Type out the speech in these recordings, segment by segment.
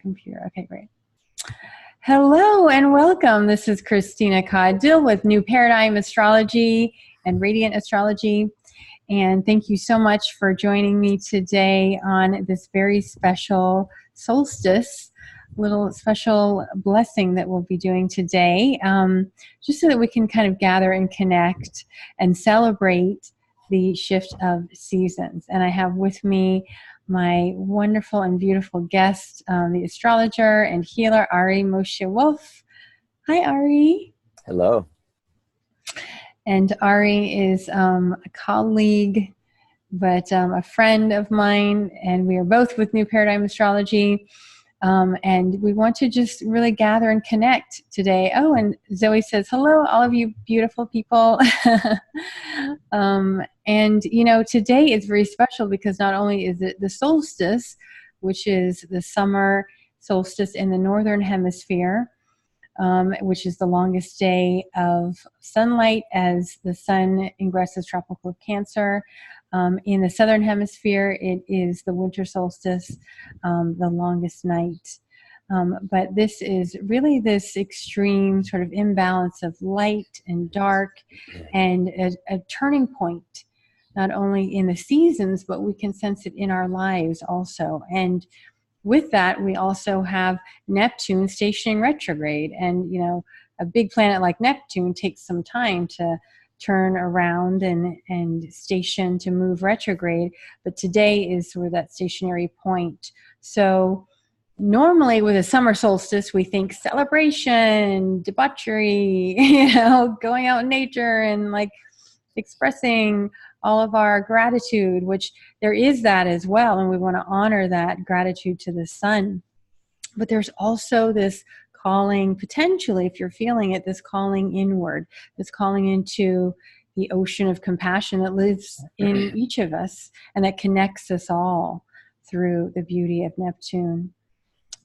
computer. Okay, great. Hello and welcome. This is Christina Caudill with New Paradigm Astrology and Radiant Astrology. And thank you so much for joining me today on this very special solstice, little special blessing that we'll be doing today, just so that we can kind of gather and connect and celebrate the shift of seasons. And I have with me my wonderful and beautiful guest, the astrologer and healer, Ari Moshe Wolfe. Hi, Ari. Hello. And Ari is a colleague, but a friend of mine, and we are both with New Paradigm Astrology. And we want to just really gather and connect today. Oh, and Zoe says, hello, all of you beautiful people. And, you know, today is very special because not only is it the solstice, which is the summer solstice in the Northern Hemisphere, which is the longest day of sunlight as the sun ingresses tropical Cancer. In the Southern Hemisphere, it is the Winter Solstice, the longest night. But this is really this extreme sort of imbalance of light and dark, and a turning point, not only in the seasons, but we can sense it in our lives also. And with that, we also have Neptune stationing retrograde. And, you know, a big planet like Neptune takes some time to turn around and station to move retrograde. But today is sort of that stationary point. So normally with a summer solstice, we think celebration, debauchery, you know, going out in nature and like expressing all of our gratitude, which there is that as well. And we want to honor that gratitude to the sun. But there's also this calling, potentially, if you're feeling it, this calling inward, this calling into the ocean of compassion that lives in each of us and that connects us all through the beauty of Neptune.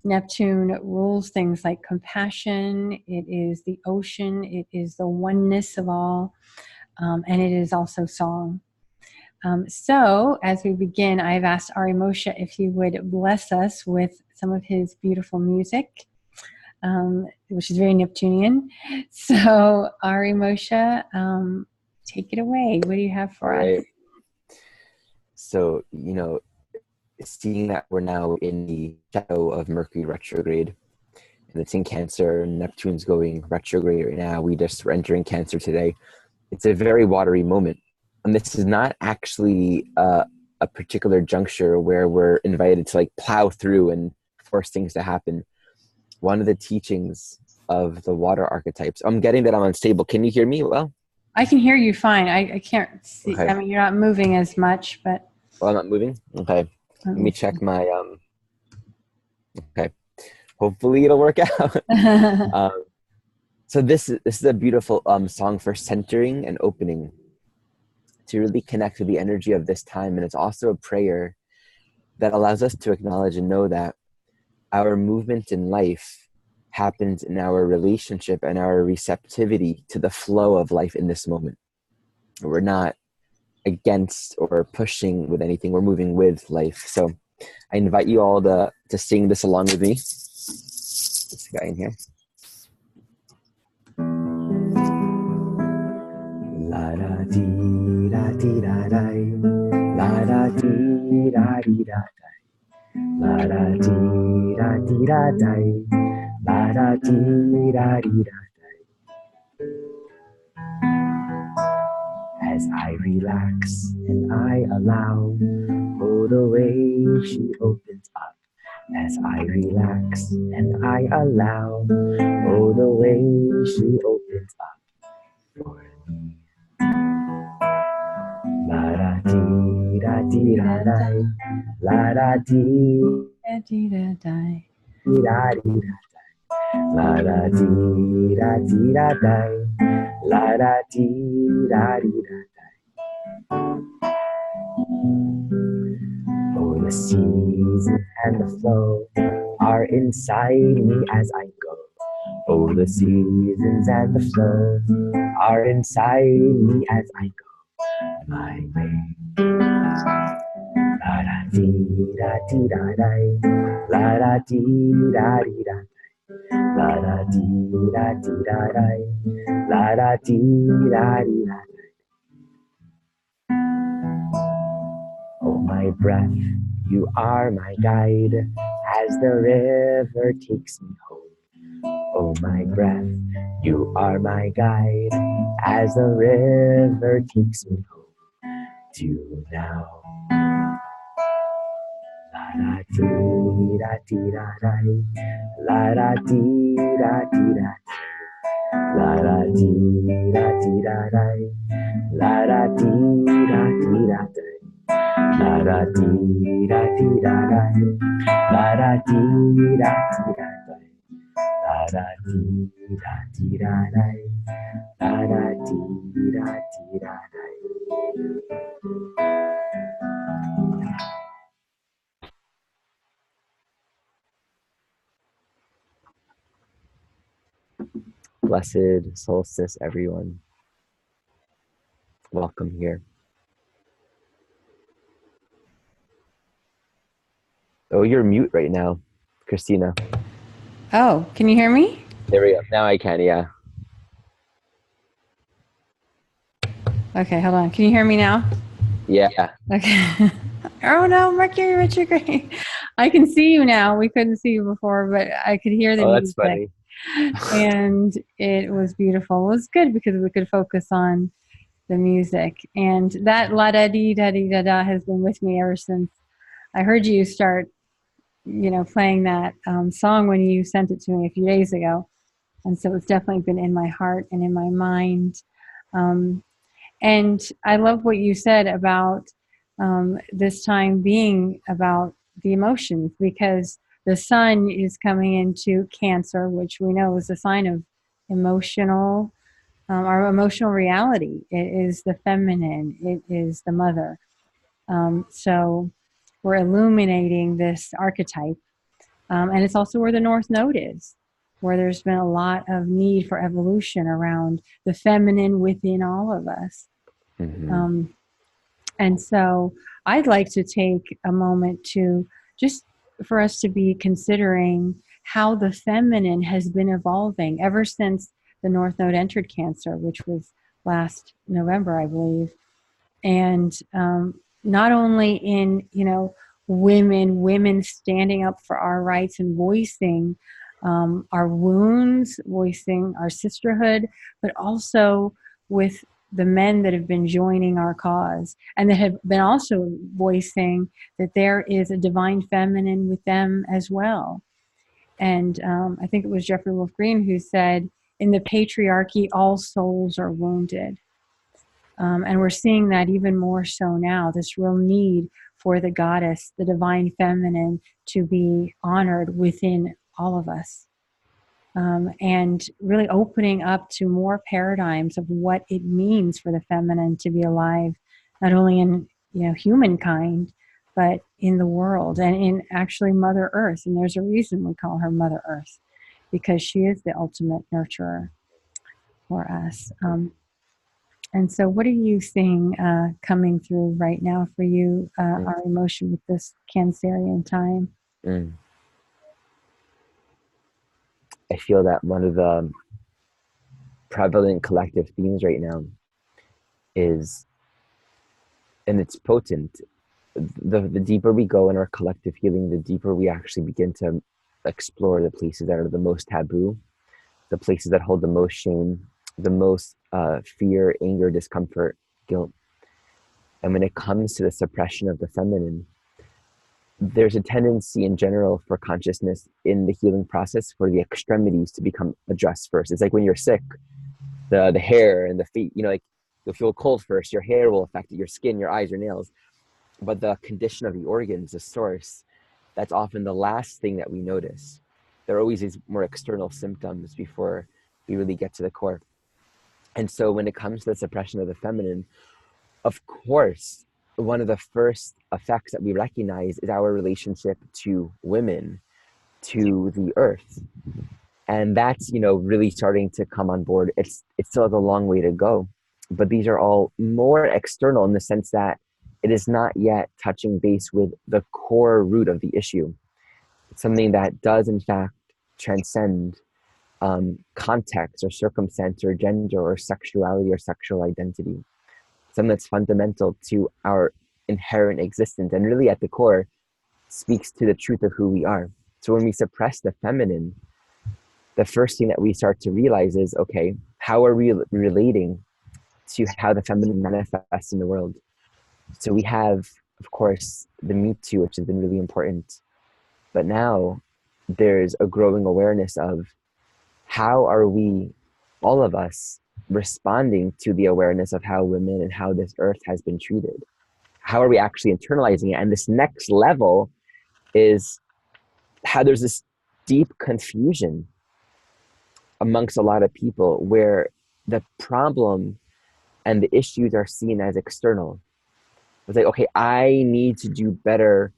Neptune rules things like compassion. It is the ocean. It is the oneness of all. And it is also song. So as we begin, I've asked Ari Moshe if he would bless us with some of his beautiful music, which is very Neptunian. So Ari Moshe, take it away. What do you have for us? So, you know, seeing that we're now in the shadow of Mercury retrograde, and it's in Cancer, and Neptune's going retrograde right now. We just were entering Cancer today. It's a very watery moment. And this is not actually a particular juncture where we're invited to like plow through and force things to happen. One of the teachings of the water archetypes. I'm getting that I'm unstable. Can you hear me well? I can hear you fine. I can't see. Okay. I mean, you're not moving as much, but. Well, I'm not moving? Okay. Let me check my, okay. Hopefully it'll work out. So this is a beautiful song for centering and opening, to really connect with the energy of this time. And it's also a prayer that allows us to acknowledge and know that our movement in life happens in our relationship and our receptivity to the flow of life in this moment. We're not against or pushing with anything. We're moving with life. So I invite you all to sing this along with me. This guy in here. La da dee da dee da di, la da dee da dee da di, la da dee da dee da di, la da dee da dee da di. As I relax and I allow, oh the way she opens up. As I relax and I allow, oh the way she opens up for me. La da dee da dee da di, la da dee Da dee da di. da dee da di, la da dee da dee da di, la da dee da dee da di. Oh, the seasons and the flow are inside me as I go. Oh, the seasons and the flow are inside me as I go my way. La da dee da dee da di, la da dee da dee da, la da dee da dee da di, la da dee da dee da. Oh, my breath, you are my guide as the river takes me home. Oh, my breath, you are my guide as the river takes me home to you now. La da dee da dee da di, la da dee da dee da, la da dee da dee da di, la da dee da dee da di, la da dee da dee da di, la da dee da dee da di, la da dee da dee da di, la da dee da dee da di. Blessed solstice, everyone. Welcome here. Oh, you're mute right now, Christina. Oh, can you hear me? There we go. Now I can, yeah. Okay, hold on. Can you hear me now? Yeah. Okay. Oh no, Mercury retrograde. I can see you now. We couldn't see you before, but I could hear the Oh, that's music. funny. And it was beautiful. It was good because we could focus on the music. And that la da dee da dee da da has been with me ever since I heard you start, playing that song when you sent it to me a few days ago. And so it's definitely been in my heart and in my mind. And I love what you said about this time being about the emotions, because the sun is coming into Cancer, which we know is a sign of our emotional reality. It is the feminine, it is the mother. So we're illuminating this archetype. And it's also where the North Node is, where there's been a lot of need for evolution around the feminine within all of us. Mm-hmm. And so I'd like to take a moment to just for us to be considering how the feminine has been evolving ever since the North Node entered Cancer, which was last November, I believe. And not only in, women standing up for our rights and voicing our wounds, voicing our sisterhood, but also with the men that have been joining our cause and that have been also voicing that there is a divine feminine with them as well. And I think it was Jeffrey Wolf Green who said, in the patriarchy, all souls are wounded. And we're seeing that even more so now, this real need for the goddess, the divine feminine, to be honored within all of us. And really opening up to more paradigms of what it means for the feminine to be alive, not only in humankind, but in the world and in actually Mother Earth. And there's a reason we call her Mother Earth, because she is the ultimate nurturer for us. And so what are you seeing coming through right now for you, Ari Moshe, with this Cancerian time? I feel that one of the prevalent collective themes right now is, and it's potent, the deeper we go in our collective healing, the deeper we actually begin to explore the places that are the most taboo, the places that hold the most shame, the most fear, anger, discomfort, guilt. And when it comes to the suppression of the feminine, there's a tendency in general for consciousness in the healing process for the extremities to become addressed first. It's like when you're sick, the hair and the feet, like you'll feel cold first, your hair will affect it, your skin, your eyes, your nails. But the condition of the organs, the source, that's often the last thing that we notice. There are always these more external symptoms before we really get to the core. And so when it comes to the suppression of the feminine, of course, one of the first effects that we recognize is our relationship to women, to the earth. And that's, really starting to come on board. It still has a long way to go, but these are all more external in the sense that it is not yet touching base with the core root of the issue. It's something that does, in fact, transcend context or circumstance or gender or sexuality or sexual identity. Something that's fundamental to our inherent existence and really at the core speaks to the truth of who we are. So when we suppress the feminine, the first thing that we start to realize is, okay, how are we relating to how the feminine manifests in the world? So we have, of course, the Me Too, which has been really important. But now there's a growing awareness of how are we, all of us, responding to the awareness of how women and how this earth has been treated? How are we actually internalizing it? And this next level is how there's this deep confusion amongst a lot of people where the problem and the issues are seen as external. It's like, okay, I need to do better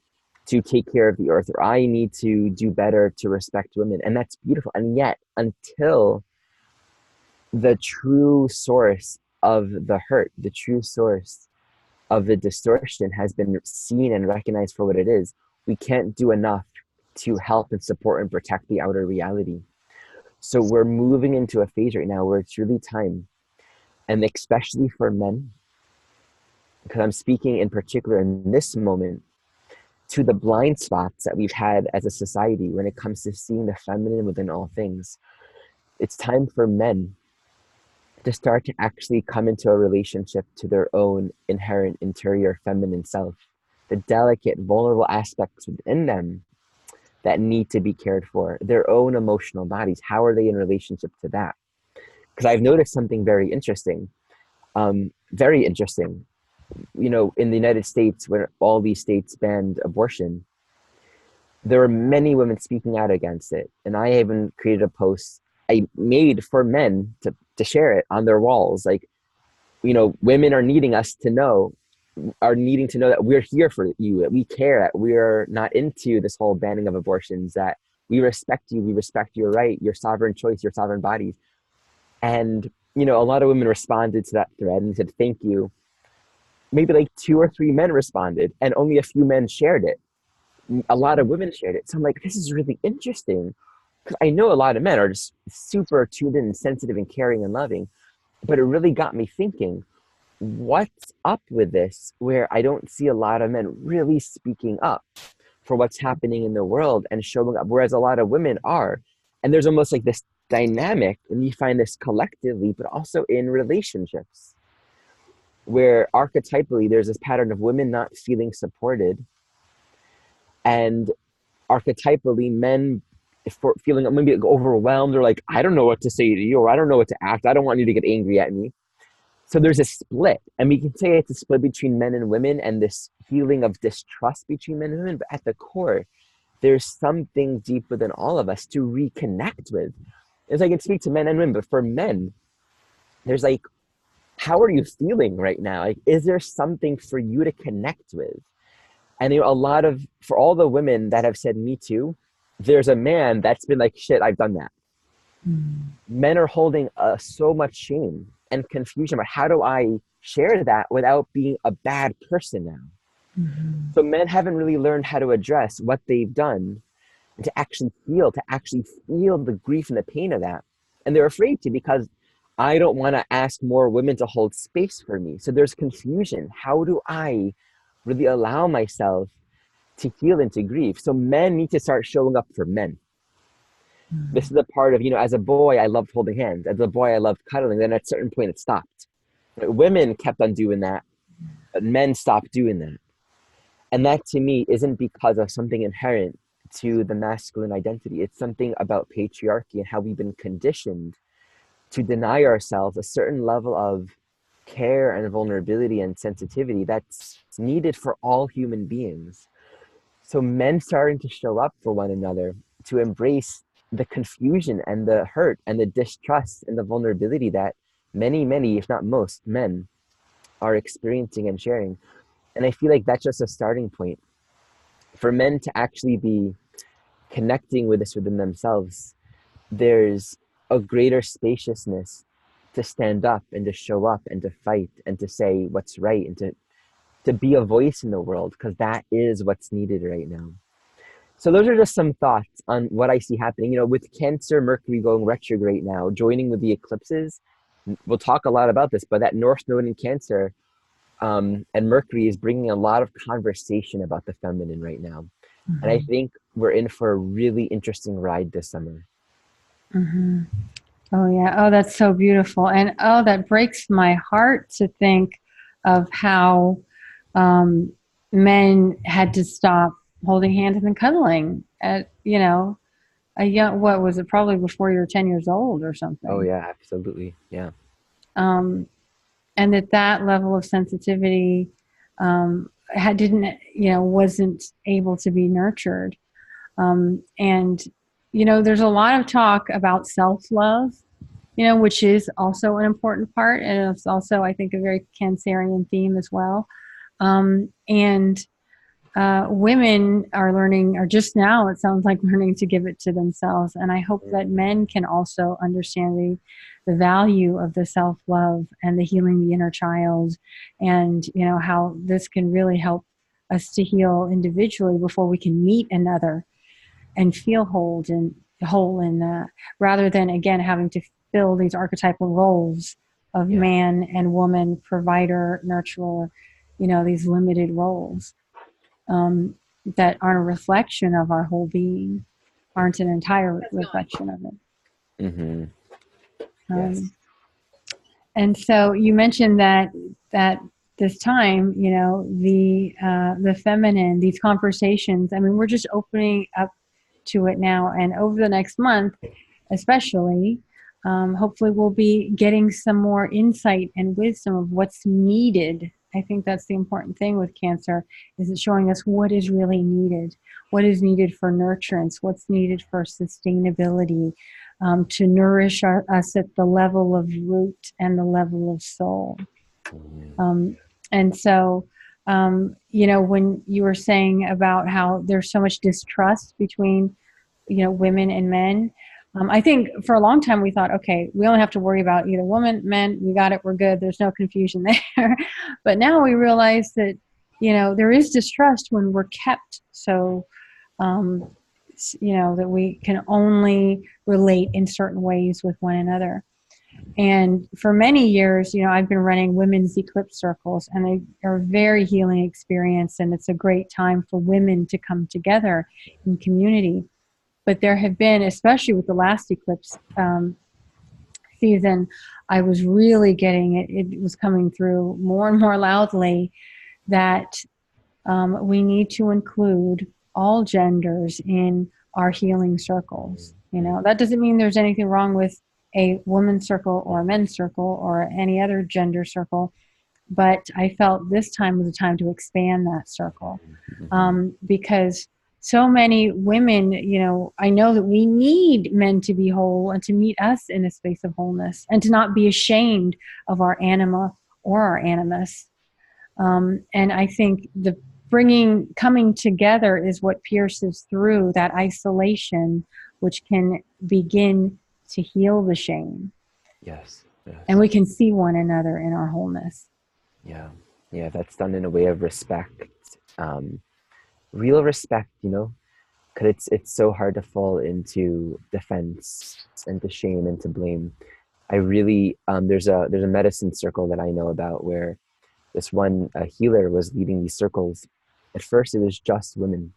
to take care of the earth, or I need to do better to respect women. And that's beautiful. And yet, until the true source of the hurt, the true source of the distortion has been seen and recognized for what it is, we can't do enough to help and support and protect the outer reality. So we're moving into a phase right now where it's really time, and especially for men, because I'm speaking in particular in this moment to the blind spots that we've had as a society when it comes to seeing the feminine within all things. It's time for men to start to actually come into a relationship to their own inherent interior feminine self, the delicate, vulnerable aspects within them that need to be cared for, their own emotional bodies. How are they in relationship to that? Because I've noticed something very interesting. Very interesting. You know, in the United States, when all these states banned abortion, there were many women speaking out against it. And I even created a post I made for men to share it on their walls. Like, you know, women are needing us to know, are needing to know that we're here for you, that we care, that we're not into this whole banning of abortions, that we respect you, we respect your right, your sovereign choice, your sovereign bodies. And, you know, a lot of women responded to that thread and said, thank you. Maybe like 2 or 3 men responded, and only a few men shared it. A lot of women shared it. So I'm like, this is really interesting, because I know a lot of men are just super tuned in and sensitive and caring and loving, but it really got me thinking, what's up with this where I don't see a lot of men really speaking up for what's happening in the world and showing up, whereas a lot of women are. And there's almost like this dynamic, and you find this collectively, but also in relationships, where archetypally there's this pattern of women not feeling supported, and archetypally men for feeling maybe overwhelmed, or like, I don't know what to say to you, or I don't know what to act, I don't want you to get angry at me. So there's a split, and we can say it's a split between men and women and this feeling of distrust between men and women, but at the core there's something deep within all of us to reconnect with. As I can speak to men and women, but for men, there's like, how are you feeling right now? Like, is there something for you to connect with? And you know, a lot of, for all the women that have said me too, there's a man that's been like, shit, I've done that. Men are holding so much shame and confusion about, how do I share that without being a bad person now? So men haven't really learned how to address what they've done and to actually feel the grief and the pain of that. And they're afraid to, because I don't want to ask more women to hold space for me. So there's confusion. How do I really allow myself to heal and to grieve? So men need to start showing up for men. This is the part of, you know, as a boy, I loved holding hands. As a boy, I loved cuddling. Then at a certain point, it stopped. Women kept on doing that, but men stopped doing that. And that to me isn't because of something inherent to the masculine identity. It's something about patriarchy and how we've been conditioned to deny ourselves a certain level of care and vulnerability and sensitivity that's needed for all human beings. So men starting to show up for one another, to embrace the confusion and the hurt and the distrust and the vulnerability that many, if not most men are experiencing and sharing. And I feel like that's just a starting point for men to actually be connecting with this within themselves. There's a greater spaciousness to stand up and to show up and to fight and to say what's right and to to be a voice in the world, because that is what's needed right now. So those are just some thoughts on what I see happening. With Cancer, Mercury going retrograde now, joining with the eclipses. We'll talk a lot about this, but that North Node in Cancer and Mercury is bringing a lot of conversation about the feminine right now. And I think we're in for a really interesting ride this summer. Oh, yeah. Oh, that's so beautiful. And oh, that breaks my heart to think of how men had to stop holding hands and cuddling at, a young, what was it, probably before you were 10 years old or something. Oh, yeah, absolutely. Yeah. And that level of sensitivity wasn't able to be nurtured. And there's a lot of talk about self-love, which is also an important part. And it's also, I think, a very Cancerian theme as well. And women are just now, it sounds like, learning to give it to themselves. And I hope that men can also understand the value of the self-love and the healing the inner child, and how this can really help us to heal individually before we can meet another and feel whole in that, rather than, again, having to fill these archetypal roles of man and woman, provider, nurturer, these limited roles that aren't a reflection of our whole being, aren't an entire reflection of it. Yes. And so you mentioned that this time, the feminine, these conversations, I mean, we're just opening up to it now. And over the next month, especially, hopefully we'll be getting some more insight and wisdom of what's needed. I think that's the important thing with Cancer, is it showing us what is really needed, what is needed for nurturance, what's needed for sustainability, to nourish us at the level of root and the level of soul. And so, when you were saying about how there's so much distrust between, women and men, I think for a long time we thought, okay, we only have to worry about either women, men, we got it, we're good, there's no confusion there. But now we realize that, there is distrust when we're kept so, that we can only relate in certain ways with one another. And for many years, I've been running women's eclipse circles, and they are a very healing experience, and it's a great time for women to come together in community. But there have been, especially with the last eclipse season, I was really getting it. It was coming through more and more loudly that we need to include all genders in our healing circles. That doesn't mean there's anything wrong with a women's circle or a men's circle or any other gender circle, but I felt this time was a time to expand that circle, because so many women, I know that we need men to be whole and to meet us in a space of wholeness, and to not be ashamed of our anima or our animus. And I think the coming together is what pierces through that isolation, which can begin to heal the shame. Yes. And we can see one another in our wholeness. Yeah, that's done in a way of respect. Real respect, because it's so hard to fall into defense and to shame and to blame. I really, there's a medicine circle that I know about where this one healer was leading these circles. At first, it was just women,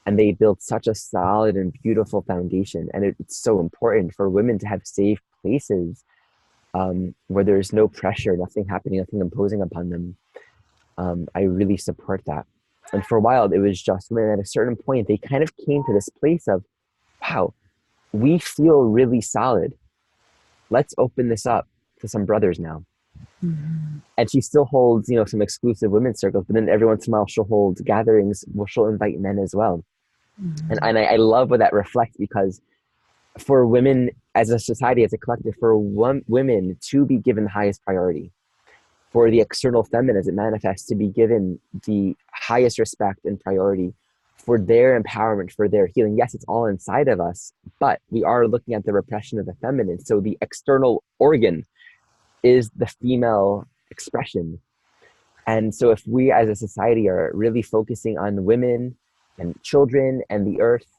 and they built such a solid and beautiful foundation. And it's so important for women to have safe places where there's no pressure, nothing happening, nothing imposing upon them. I really support that. And for a while, it was just women. At a certain point, they kind of came to this place of, wow, we feel really solid. Let's open this up to some brothers now. And she still holds, some exclusive women's circles, but then every once in a while she'll hold gatherings where she'll invite men as well. And I love what that reflects, because for women as a society, as a collective, for women to be given the highest priority, for the external feminine as it manifests to be given the highest respect and priority for their empowerment, for their healing. Yes, it's all inside of us, but we are looking at the repression of the feminine. So the external organ is the female expression. And so if we as a society are really focusing on women and children and the earth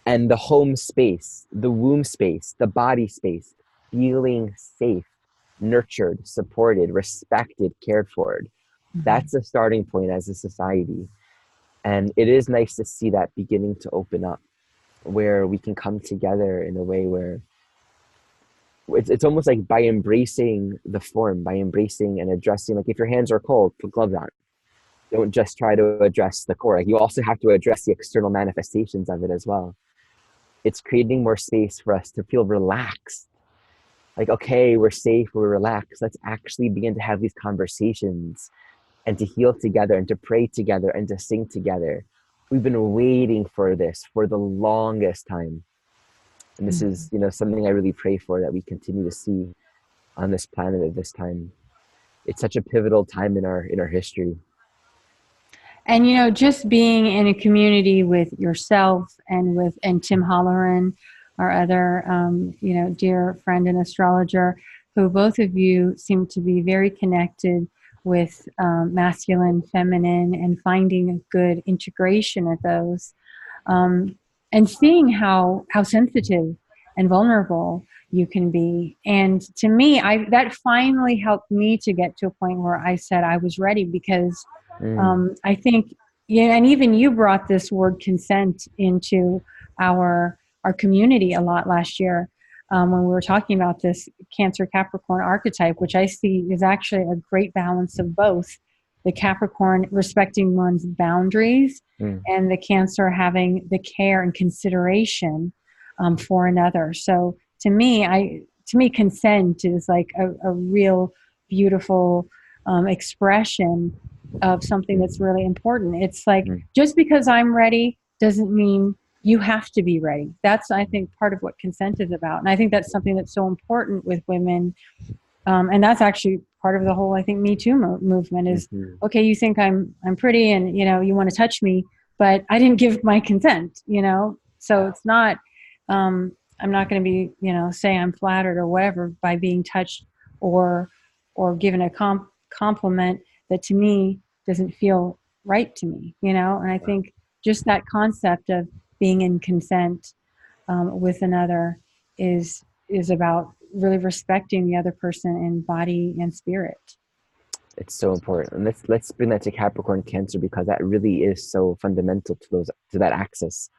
and the home space, the womb space, the body space, feeling safe, nurtured, supported, respected, cared for, Mhm. that's a starting point as a society. And it is nice to see that beginning to open up, where we can come together in a way where it's almost like by embracing the form, by embracing and addressing, like if your hands are cold, put gloves on. Don't just try to address the core. Like you also have to address the external manifestations of it as well. It's creating more space for us to feel relaxed. Like, okay, we're safe, we're relaxed. Let's actually begin to have these conversations and to heal together and to pray together and to sing together. We've been waiting for this for the longest time. And this is, Mhm. something I really pray for, that we continue to see on this planet at this time. It's such a pivotal time in our history. And just being in a community with yourself and Tim Holloran, our other dear friend and astrologer, who both of you seem to be very connected with masculine, feminine, and finding a good integration of those, um, and seeing how sensitive and vulnerable you can be. And to me, I that finally helped me to get to a point where I said I was ready, because Mm, I think, yeah, and even you brought this word consent into our community a lot last year, when we were talking about this Cancer Capricorn archetype, which I see is actually a great balance of both the Capricorn respecting one's boundaries mm. and the Cancer having the care and consideration for another. So to me, consent is like a real beautiful expression of something that's really important. It's like, Mm. just because I'm ready doesn't mean you have to be ready. That's, I think, part of what consent is about. And I think that's something that's so important with women. And that's actually part of the whole, I think, Me Too movement is, Mhm. okay, you think I'm pretty and, you want to touch me, but I didn't give my consent. So it's not, I'm not going to be, say I'm flattered or whatever by being touched or, or given a compliment that to me doesn't feel right to me. And I Wow. think just that concept of being in consent with another is about really respecting the other person in body and spirit. It's so important. And let's bring that to Capricorn Cancer, because that really is so fundamental to that axis.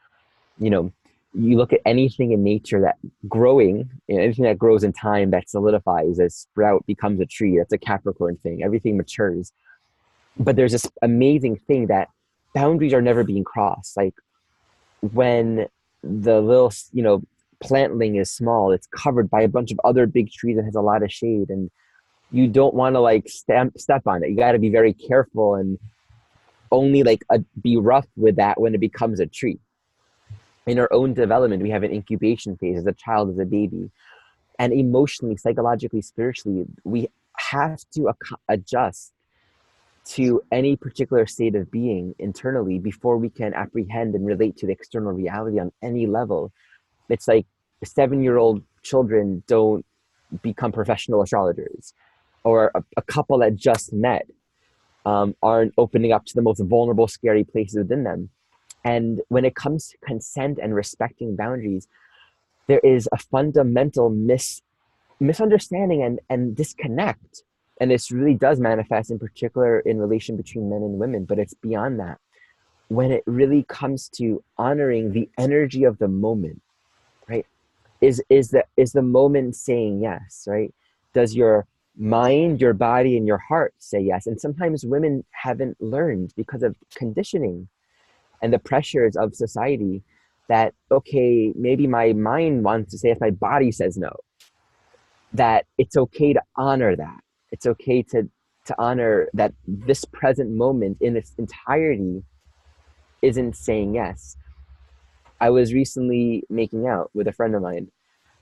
You know, you look at anything in nature that growing, anything that grows in time, that solidifies, a sprout becomes a tree. That's a Capricorn thing. Everything matures. But there's this amazing thing that boundaries are never being crossed. Like when the little, plantling is small, it's covered by a bunch of other big trees and has a lot of shade, and you don't want to like step on it. You got to be very careful and only like be rough with that when it becomes a tree. In our own development, we have an incubation phase as a child, as a baby, and emotionally, psychologically, spiritually, we have to adjust to any particular state of being internally before we can apprehend and relate to the external reality on any level. It's like 7-year-old children don't become professional astrologers, or a couple that just met aren't opening up to the most vulnerable, scary places within them. And when it comes to consent and respecting boundaries, there is a fundamental misunderstanding and disconnect. And this really does manifest in particular in relation between men and women, but it's beyond that. When it really comes to honoring the energy of the moment, right? Is the moment saying yes, right? Does your mind, your body, and your heart say yes? And sometimes women haven't learned because of conditioning and the pressures of society that, okay, maybe my mind wants to say if my body says no, that it's okay to honor that. It's okay to honor that this present moment in its entirety isn't saying yes. I was recently making out with a friend of mine,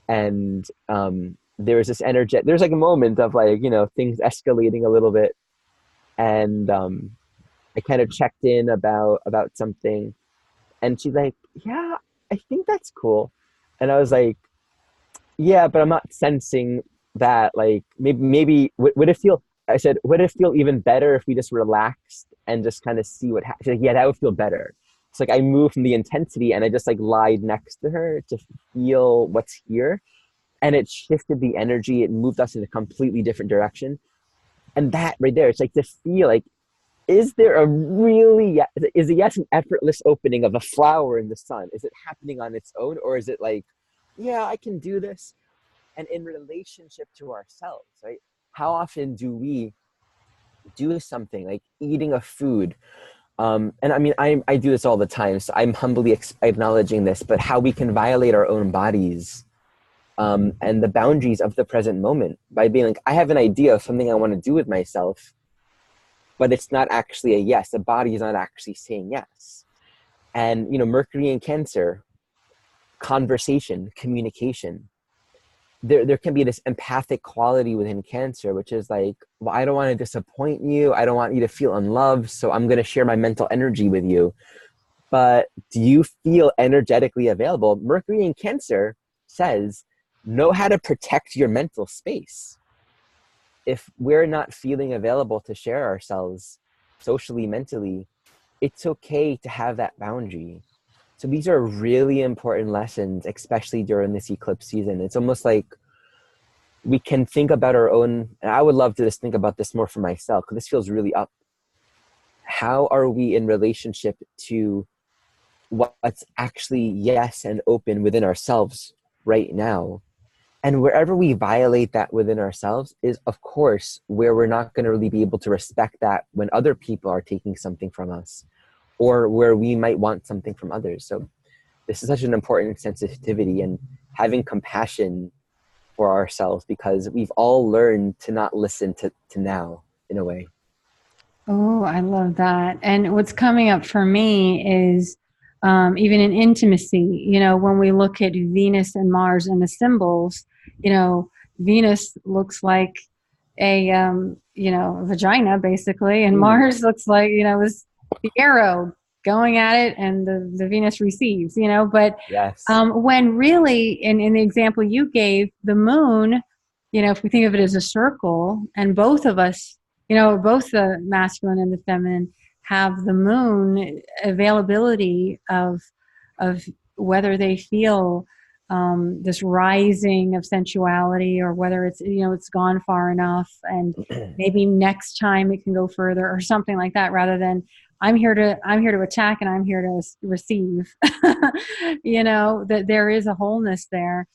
and there was this energy. There's like a moment of like, things escalating a little bit, and I kind of checked in about something, and she's like, "Yeah, I think that's cool," and I was like, "Yeah, but I'm not sensing that. Like, maybe would it feel I said, would it feel even better if we just relaxed and just kind of see what happens? She's like, yeah, that would feel better. It's like I moved from the intensity and I just like lied next to her to feel what's here. And it shifted the energy. It moved us in a completely different direction. And that right there, it's like to feel like, is there a really, is it yes an effortless opening of a flower in the sun? Is it happening on its own? Or is it like, yeah, I can do this? And in relationship to ourselves, right? How often do we do something like eating a food? And I mean, I do this all the time, so I'm humbly acknowledging this, but how we can violate our own bodies and the boundaries of the present moment by being like, I have an idea of something I want to do with myself, but it's not actually a yes. The body is not actually saying yes. And, you know, Mercury in Cancer, conversation, communication. There can be this empathic quality within Cancer, which is like, well, I don't want to disappoint you. I don't want you to feel unloved. So I'm going to share my mental energy with you. But do you feel energetically available? Mercury in Cancer says, know how to protect your mental space. If we're not feeling available to share ourselves socially, mentally, it's okay to have that boundary. So these are really important lessons, especially during this eclipse season. It's almost like we can think about our own, and I would love to just think about this more for myself, because this feels really up. How are we in relationship to what's actually yes and open within ourselves right now? And wherever we violate that within ourselves is, of course, where we're not going to really be able to respect that when other people are taking something from us, or where we might want something from others. So this is such an important sensitivity and having compassion for ourselves, because we've all learned to not listen to now in a way. Oh, I love that. And what's coming up for me is even in intimacy, you know, when we look at Venus and Mars and the symbols, you know, Venus looks like a, you know, vagina basically, and Mars looks like, you know, this the arrow going at it and the Venus receives, you know, but Yes. when really, in the example you gave, the moon, you know, if we think of it as a circle and both of us, you know, both the masculine and the feminine have the moon availability of whether they feel this rising of sensuality, or whether it's, you know, it's gone far enough and maybe next time it can go further or something like that, rather than I'm here to attack and I'm here to receive. You know, that there is a wholeness there,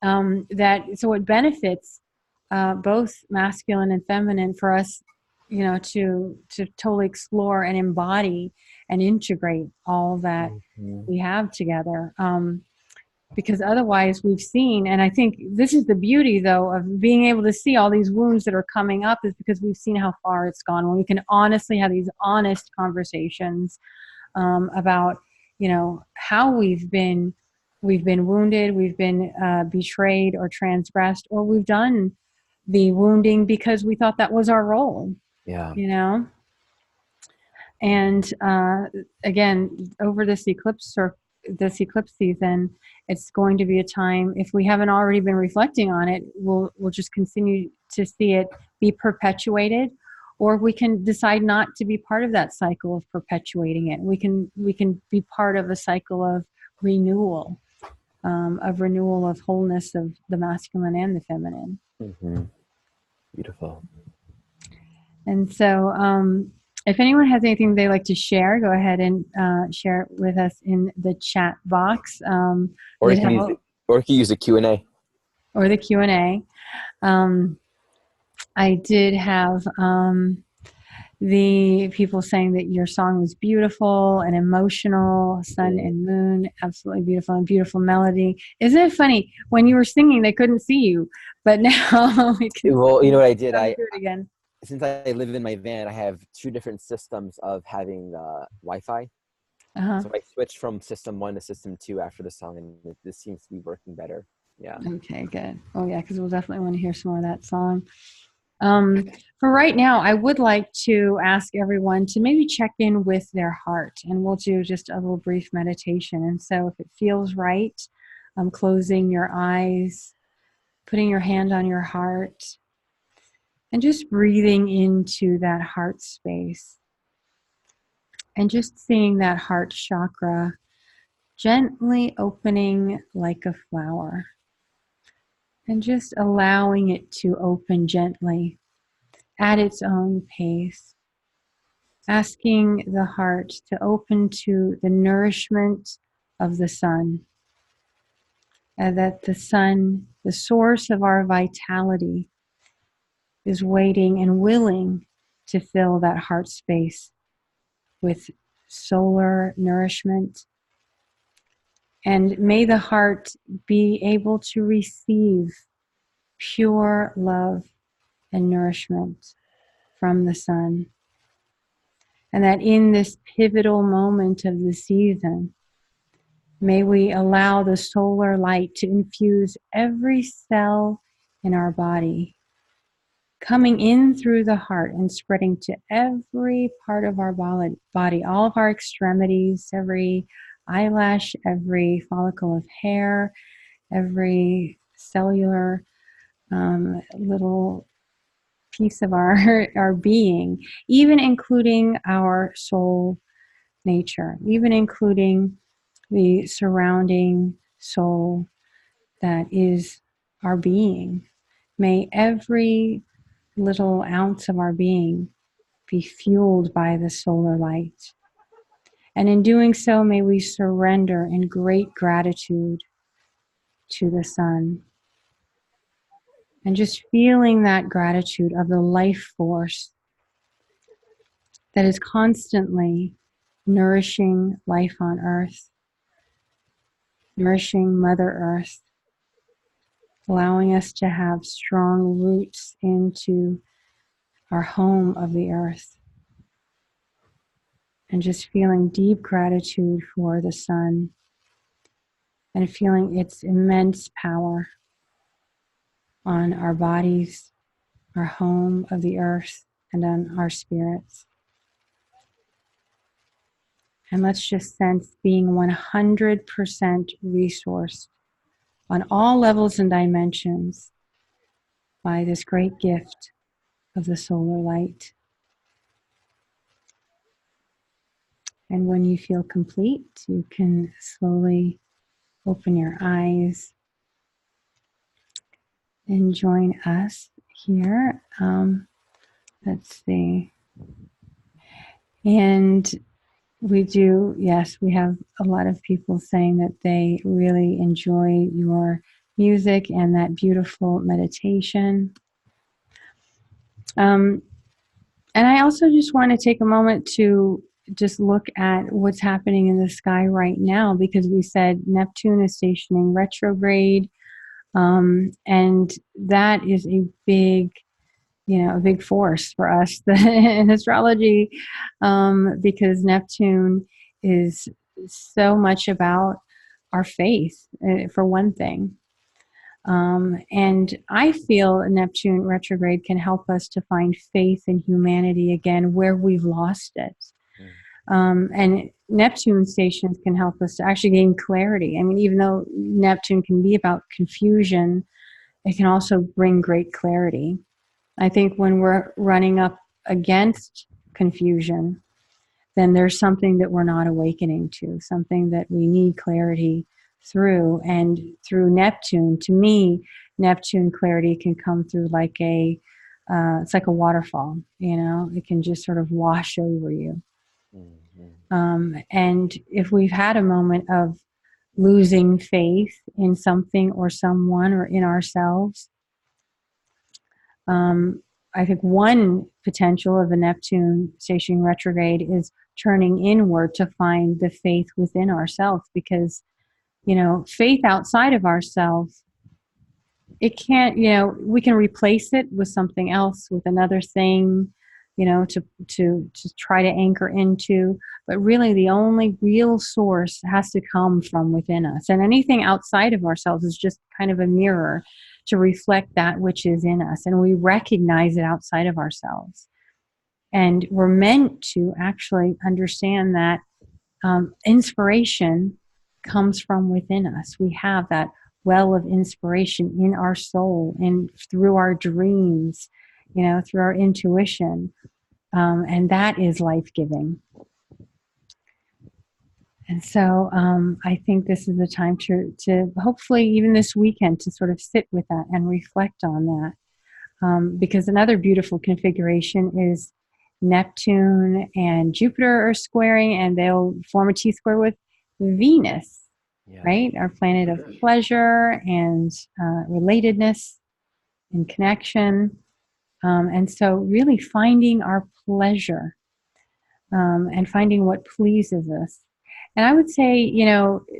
that so it benefits both masculine and feminine for us, you know, to totally explore and embody and integrate all that we have together. Because otherwise we've seen, and I think this is the beauty though of being able to see all these wounds that are coming up, is because we've seen how far it's gone. When we can honestly have these honest conversations about, you know, how we've been wounded, we've been betrayed or transgressed, or we've done the wounding because we thought that was our role. Yeah. You know? And again, over this eclipse season, it's going to be a time, if we haven't already been reflecting on it, we'll just continue to see it be perpetuated, or we can decide not to be part of that cycle of perpetuating it. We can be part of a cycle of renewal, of wholeness of the masculine and the feminine. Mm-hmm. Beautiful. And so if anyone has anything they'd like to share, go ahead and share it with us in the chat box. Or you can use the Q&A. Or the Q&A. I did have the people saying that your song was beautiful and emotional, sun and moon, absolutely beautiful, and beautiful melody. Isn't it funny? When you were singing, they couldn't see you, but now we can. Well, you know what I did? I do it again. Since I live in my van, I have two different systems of having Wi-Fi. So I switched from system 1 to system 2 after the song, and this seems to be working better. Yeah. Okay, good. Oh yeah, because we'll definitely want to hear some more of that song. For right now, I would like to ask everyone to maybe check in with their heart, and we'll do just a little brief meditation. And so if it feels right, closing your eyes, putting your hand on your heart, And just breathing into that heart space. And just seeing that heart chakra gently opening like a flower. And just allowing it to open gently at its own pace. Asking the heart to open to the nourishment of the sun. And that the sun, the source of our vitality, is waiting and willing to fill that heart space with solar nourishment. And may the heart be able to receive pure love and nourishment from the sun. And that in this pivotal moment of the season, may we allow the solar light to infuse every cell in our body, coming in through the heart and spreading to every part of our body, all of our extremities, every eyelash, every follicle of hair, every cellular little piece of our being, even including our soul nature, even including the surrounding soul that is our being. May every little ounce of our being be fueled by the solar light. And in doing so, may we surrender in great gratitude to the sun. And just feeling that gratitude of the life force that is constantly nourishing life on earth, nourishing Mother Earth, allowing us to have strong roots into our home of the earth. And just feeling deep gratitude for the sun and feeling its immense power on our bodies, our home of the earth, and on our spirits. And let's just sense being 100% resourced on all levels and dimensions by this great gift of the solar light. And when you feel complete, you can slowly open your eyes and join us here. Let's see. And we do, yes, we have a lot of people saying that they really enjoy your music and that beautiful meditation. And I also just want to take a moment to just look at what's happening in the sky right now, because we said Neptune is stationing retrograde, and that is a big force for us in astrology, because Neptune is so much about our faith, for one thing. And I feel Neptune retrograde can help us to find faith in humanity again where we've lost it. And Neptune stations can help us to actually gain clarity. I mean, even though Neptune can be about confusion, it can also bring great clarity. I think when we're running up against confusion, then there's something that we're not awakening to, something that we need clarity through. And through Neptune, to me, Neptune clarity can come through like it's like a waterfall, it can just sort of wash over you. Mm-hmm. And if we've had a moment of losing faith in something or someone or in ourselves, I think one potential of a Neptune stationing retrograde is turning inward to find the faith within ourselves, because, faith outside of ourselves, it can't, we can replace it with something else, with another thing, to try to anchor into. But really the only real source has to come from within us. And anything outside of ourselves is just kind of a mirror to reflect that which is in us. And we recognize it outside of ourselves. And we're meant to actually understand that inspiration comes from within us. We have that well of inspiration in our soul and through our dreams through our intuition. And that is life-giving. And so I think this is the time to hopefully even this weekend to sort of sit with that and reflect on that. Because another beautiful configuration is Neptune and Jupiter are squaring, and they'll form a T-square with Venus, right? Our planet of pleasure and relatedness and connection. And so really finding our pleasure and finding what pleases us. And I would say,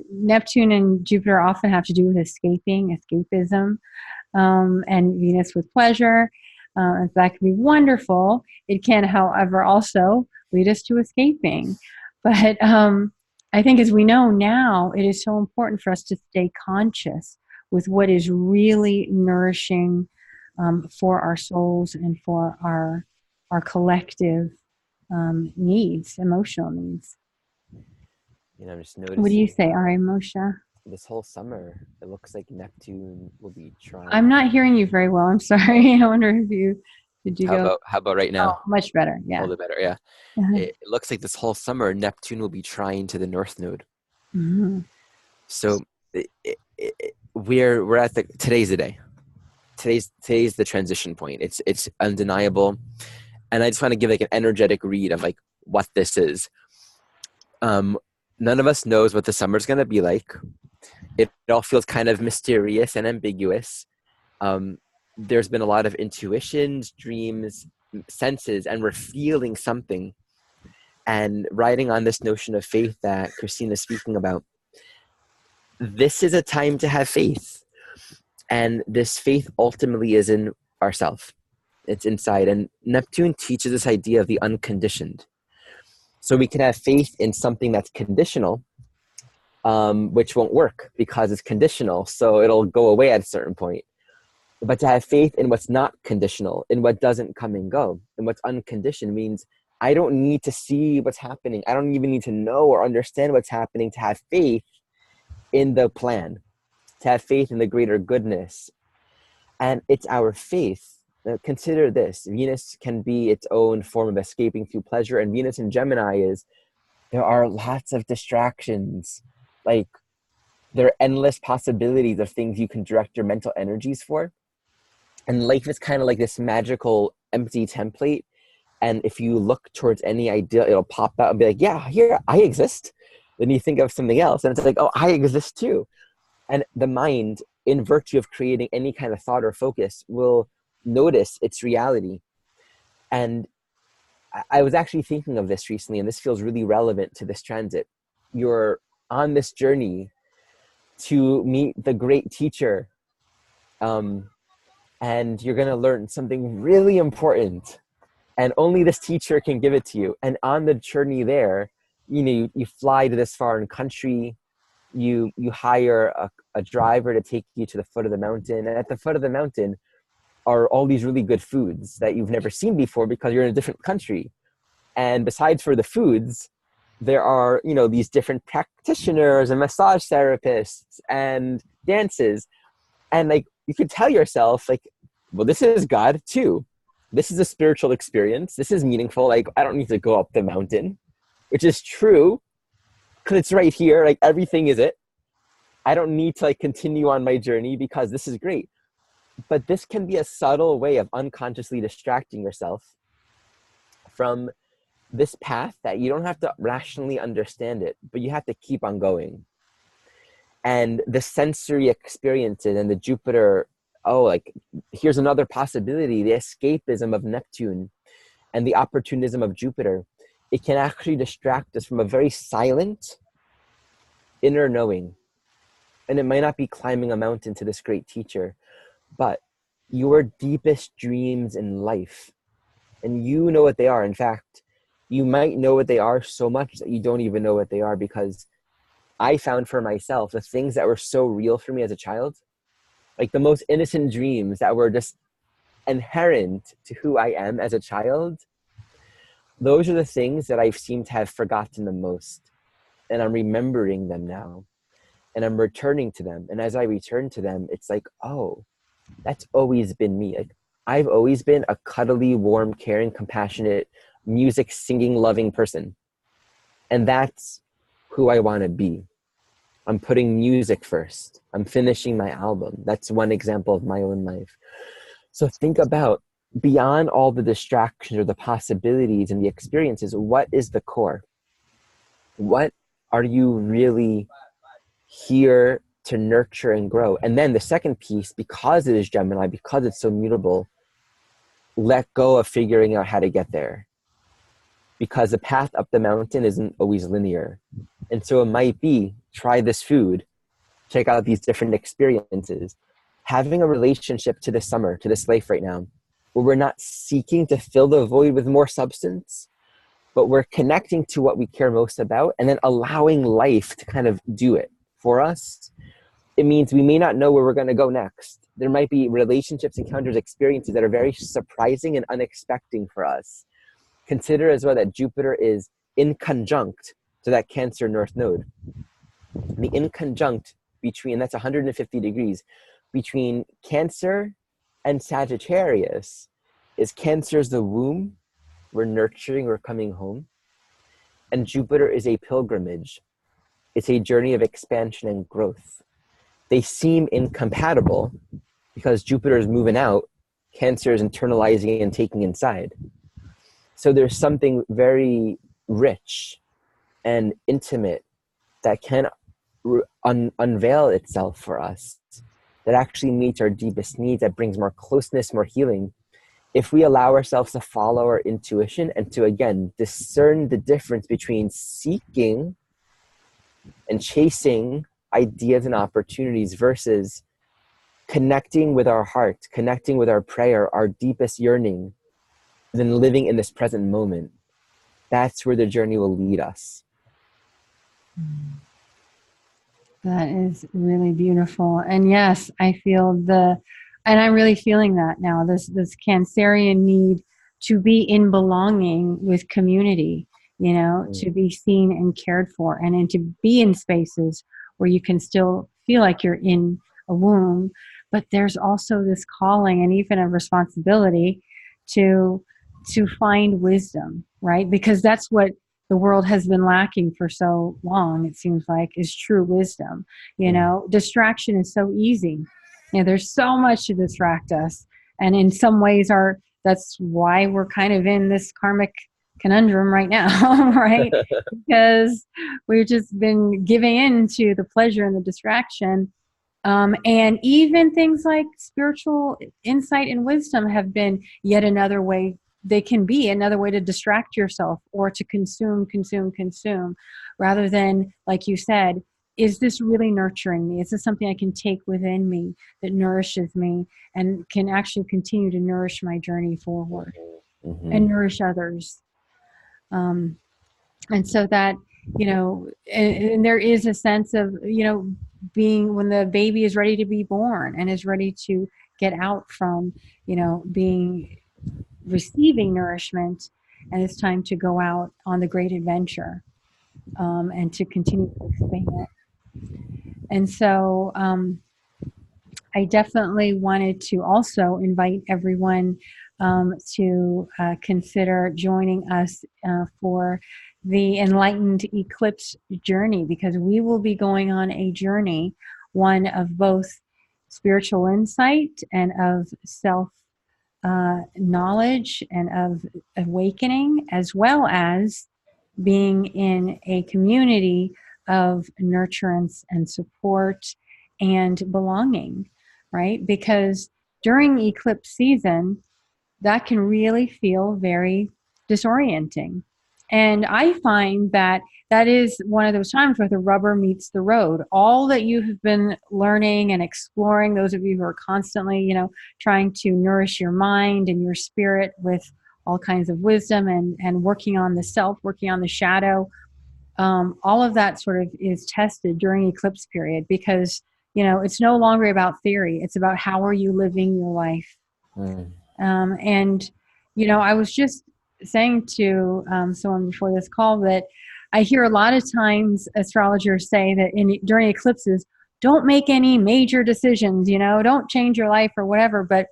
Neptune and Jupiter often have to do with escapism, and Venus with pleasure. And so that can be wonderful. It can, however, also lead us to escaping. But I think, as we know now, it is so important for us to stay conscious with what is really nourishing for our souls and for our collective needs, emotional needs. I'm just noticing. What do you say, Ari Moshe? This whole summer, it looks like Neptune will be trying. I'm not hearing you very well. I'm sorry. I wonder if How about right now? Oh, much better. Yeah. A little bit better. Yeah. It looks like this whole summer, Neptune will be trying to the North Node. Mm-hmm. So we're at today's the day. Today's the transition point. It's undeniable. And I just want to give like an energetic read of like what this is. None of us knows what the summer's going to be like. It all feels kind of mysterious and ambiguous. There's been a lot of intuitions, dreams, senses, and we're feeling something. And riding on this notion of faith that Christina's speaking about, this is a time to have faith. And this faith ultimately is in ourself. It's inside. And Neptune teaches this idea of the unconditioned. So we can have faith in something that's conditional, which won't work because it's conditional. So it'll go away at a certain point. But to have faith in what's not conditional, in what doesn't come and go, and what's unconditioned means I don't need to see what's happening. I don't even need to know or understand what's happening to have faith in the plan, to have faith in the greater goodness. And it's our faith. Now, consider this. Venus can be its own form of escaping through pleasure. And Venus in Gemini there are lots of distractions. Like, there are endless possibilities of things you can direct your mental energies for. And life is kind of like this magical empty template. And if you look towards any idea, it'll pop out and be like, yeah, here, I exist. Then you think of something else, and it's like, oh, I exist too. And the mind, in virtue of creating any kind of thought or focus, will notice its reality. And I was actually thinking of this recently, and this feels really relevant to this transit. You're on this journey to meet the great teacher, and you're going to learn something really important, and only this teacher can give it to you. And on the journey there, you fly to this foreign country, you hire a driver to take you to the foot of the mountain, and at the foot of the mountain are all these really good foods that you've never seen before because you're in a different country. And besides for the foods, there are, these different practitioners and massage therapists and dances. And like, you could tell yourself like, well, this is God too. This is a spiritual experience. This is meaningful. Like, I don't need to go up the mountain, which is true because it's right here. Like, everything is it. I don't need to continue on my journey because this is great. But this can be a subtle way of unconsciously distracting yourself from this path that you don't have to rationally understand it, but you have to keep on going. And the sensory experiences and the Jupiter, here's another possibility, the escapism of Neptune and the opportunism of Jupiter. It can actually distract us from a very silent inner knowing. And it might not be climbing a mountain to this great teacher, but your deepest dreams in life, and you know what they are. In fact, you might know what they are so much that you don't even know what they are, because I found for myself the things that were so real for me as a child, like the most innocent dreams that were just inherent to who I am as a child, those are the things that I seem to have forgotten the most. And I'm remembering them now, and I'm returning to them. And as I return to them, it's like, oh, that's always been me. Like, I've always been a cuddly, warm, caring, compassionate, music singing, loving person. And that's who I want to be. I'm putting music first. I'm finishing my album. That's one example of my own life. So think about, beyond all the distractions or the possibilities and the experiences, what is the core? What are you really here to nurture and grow? And then the second piece, because it is Gemini, because it's so mutable, let go of figuring out how to get there. Because the path up the mountain isn't always linear. And so it might be, try this food, check out these different experiences, having a relationship to this summer, to this life right now, where we're not seeking to fill the void with more substance, but we're connecting to what we care most about and then allowing life to kind of do it for us. It means we may not know where we're going to go next. There might be relationships, encounters, experiences that are very surprising and unexpected for us. Consider as well that Jupiter is in conjunct to that Cancer North Node. The in conjunct between, that's 150 degrees, between Cancer and Sagittarius is Cancer's the womb, we're nurturing, we're coming home. And Jupiter is a pilgrimage. It's a journey of expansion and growth. They seem incompatible because Jupiter is moving out, Cancer is internalizing and taking inside. So there's something very rich and intimate that can unveil itself for us, that actually meets our deepest needs, that brings more closeness, more healing, if we allow ourselves to follow our intuition and to, again, discern the difference between seeking and chasing ideas and opportunities versus connecting with our heart, connecting with our prayer, our deepest yearning, then living in this present moment. That's where the journey will lead us. That is really beautiful. And yes, I feel and I'm really feeling that now, this Cancerian need to be in belonging with community, to be seen and cared for, and to be in spaces where you can still feel like you're in a womb, but there's also this calling and even a responsibility to find wisdom, right? Because that's what the world has been lacking for so long, it seems like, is true wisdom. Distraction is so easy. There's so much to distract us. And in some ways that's why we're kind of in this karmic conundrum right now, right? Because we've just been giving in to the pleasure and the distraction. And even things like spiritual insight and wisdom have been yet another way. They can be another way to distract yourself or to consume, rather than, like you said, is this really nurturing me? Is this something I can take within me that nourishes me and can actually continue to nourish my journey forward and nourish others? And so that, and there is a sense of, being when the baby is ready to be born and is ready to get out from, receiving nourishment, and it's time to go out on the great adventure, and to continue to expand it. And so I definitely wanted to also invite everyone to consider joining us for the Enlightened Eclipse journey, because we will be going on a journey, one of both spiritual insight and of self knowledge and of awakening, as well as being in a community of nurturance and support and belonging, right? Because during eclipse season, that can really feel very disorienting. And I find that is one of those times where the rubber meets the road. All that you have been learning and exploring, those of you who are constantly, trying to nourish your mind and your spirit with all kinds of wisdom and working on the self, working on the shadow, all of that sort of is tested during eclipse period, because, it's no longer about theory. It's about how are you living your life. And, I was just saying to someone before this call that I hear a lot of times astrologers say that during eclipses, don't make any major decisions, don't change your life or whatever. But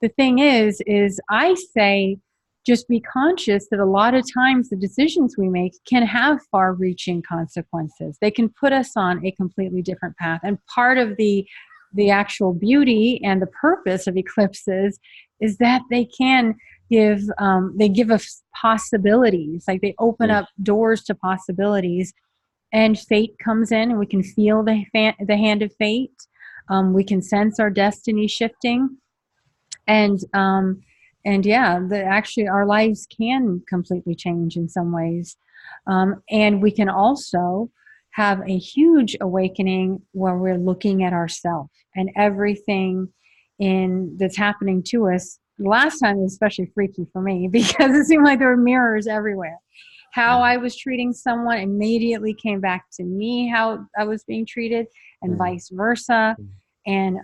the thing is I say, just be conscious that a lot of times the decisions we make can have far-reaching consequences. They can put us on a completely different path. And part of the actual beauty and the purpose of eclipses is that they can give us possibilities. Like, they open up doors to possibilities, and fate comes in, and we can feel the hand of fate. We can sense our destiny shifting, and yeah, actually our lives can completely change in some ways, and we can also have a huge awakening where we're looking at ourselves and everything that's happening to us. Last time was especially freaky for me because it seemed like there were mirrors everywhere. How I was treating someone immediately came back to me, how I was being treated, and vice versa. And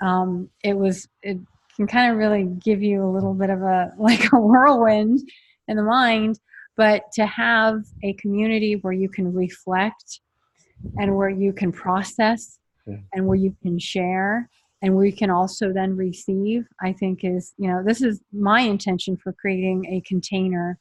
it can kind of really give you a little bit of a whirlwind in the mind. But to have a community where you can reflect, and where you can process, and where you can share, and where you can also then receive, I think this is my intention for creating a container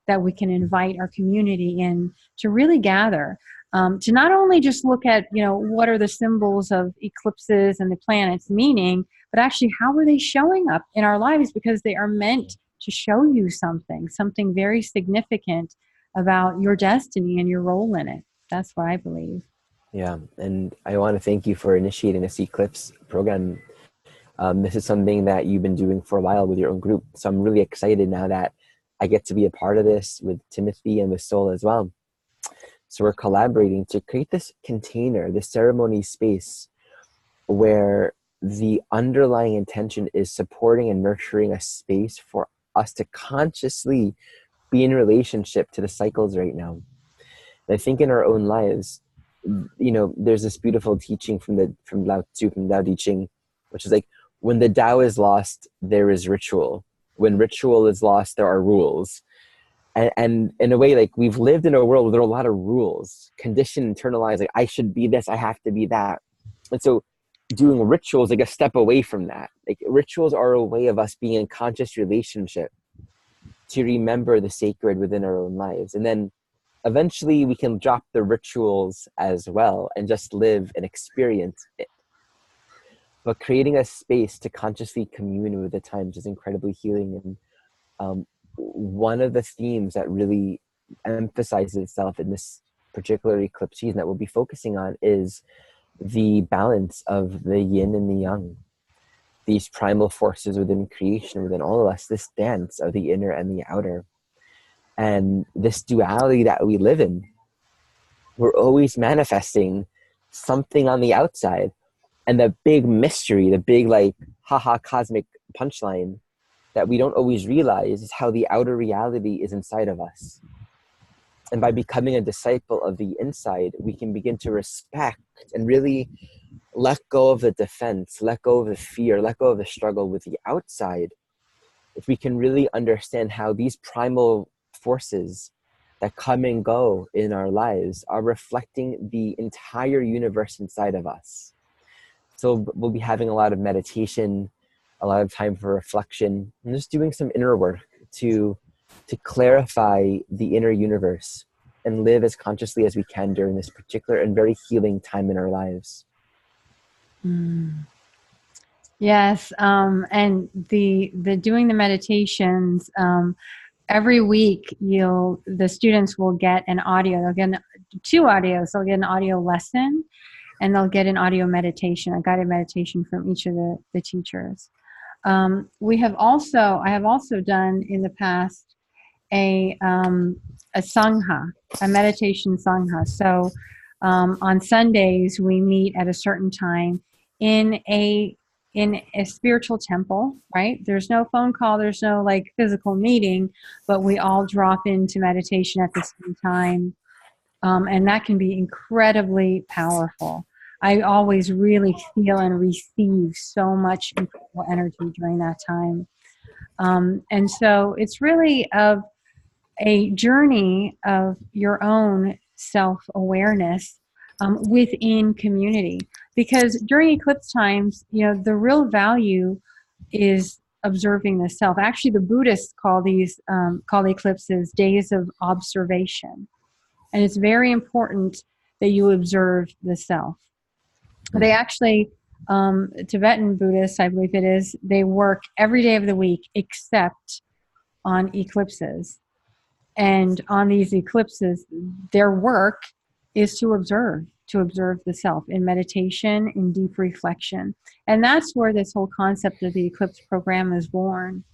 that we can invite our community in to really gather, to not only just look at, what are the symbols of eclipses and the planets meaning, but actually how are they showing up in our lives, because they are meant to show you something very significant about your destiny and your role in it. That's what I believe. Yeah, and I want to thank you for initiating this eclipse program. This is something that you've been doing for a while with your own group, so I'm really excited now that I get to be a part of this with Timothy and with Soul as well. So we're collaborating to create this container, this ceremony space, where the underlying intention is supporting and nurturing a space for us to consciously be in relationship to the cycles right now. And I think in our own lives, there's this beautiful teaching from Lao Tzu, from Tao Te Ching, which is like, when the Tao is lost, there is ritual. When ritual is lost, there are rules. And in a way, like, we've lived in a world where there are a lot of rules, conditioned, internalized, like, I should be this, I have to be that. And so doing rituals, like, a step away from that. Like, rituals are a way of us being in conscious relationship to remember the sacred within our own lives. And then eventually we can drop the rituals as well and just live and experience it. But creating a space to consciously commune with the times is incredibly healing. And one of the themes that really emphasizes itself in this particular eclipse season that we'll be focusing on is the balance of the yin and the yang. These primal forces within creation, within all of us, this dance of the inner and the outer. And this duality that we live in, we're always manifesting something on the outside. And the big mystery, the big haha cosmic punchline that we don't always realize is how the outer reality is inside of us. And by becoming a disciple of the inside, we can begin to respect and really let go of the defense, let go of the fear, let go of the struggle with the outside. If we can really understand how these primal forces that come and go in our lives are reflecting the entire universe inside of us. So we'll be having a lot of meditation, a lot of time for reflection, and just doing some inner work to clarify the inner universe and live as consciously as we can during this particular and very healing time in our lives. Yes, and the doing the meditations, every week the students will get an audio. They'll get two audios. They'll get an audio lesson, and they'll get an audio meditation, a guided meditation from each of the teachers. I have also done in the past a sangha, a meditation sangha. So on Sundays we meet at a certain time in a spiritual temple, right? There's no phone call, there's no physical meeting, but we all drop into meditation at the same time. And that can be incredibly powerful. I always really feel and receive so much incredible energy during that time. And so it's really a journey of your own self-awareness within community. Because during eclipse times, the real value is observing the self. Actually, the Buddhists call the eclipses days of observation. And it's very important that you observe the self. They actually, Tibetan Buddhists, I believe it is, they work every day of the week except on eclipses. And on these eclipses, their work is to observe the self in meditation, in deep reflection. And that's where this whole concept of the eclipse program is born,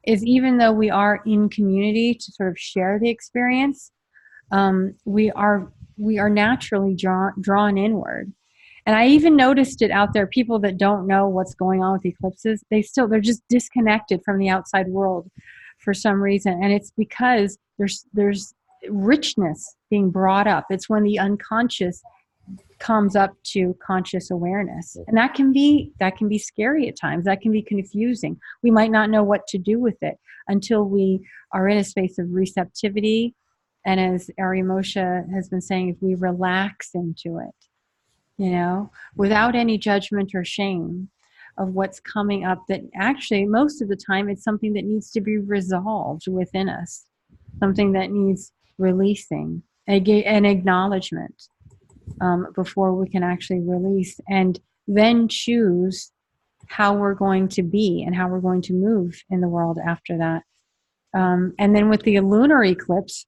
is even though we are in community to sort of share the experience, we are naturally drawn inward. And I even noticed it out there, people that don't know what's going on with eclipses, they're just disconnected from the outside world for some reason. And it's because there's richness being brought up. It's when the unconscious comes up to conscious awareness. And that can be scary at times. That can be confusing. We might not know what to do with it until we are in a space of receptivity. And as Ari Moshe has been saying, if we relax into it, without any judgment or shame of what's coming up, that actually most of the time it's something that needs to be resolved within us, something that needs releasing, an acknowledgement before we can actually release, and then choose how we're going to be and how we're going to move in the world after that. And then with the lunar eclipse,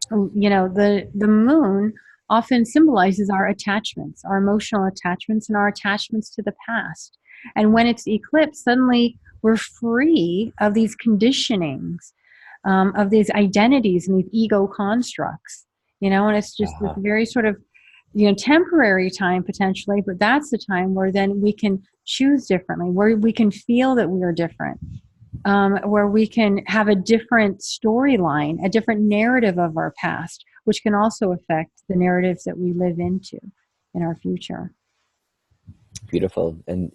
the moon often symbolizes our attachments, our emotional attachments, and our attachments to the past. And when it's eclipsed, suddenly we're free of these conditionings, of these identities and these ego constructs, and it's just this very sort of, temporary time potentially, but that's the time where then we can choose differently, where we can feel that we are different, where we can have a different storyline, a different narrative of our past, which can also affect the narratives that we live into in our future. Beautiful. And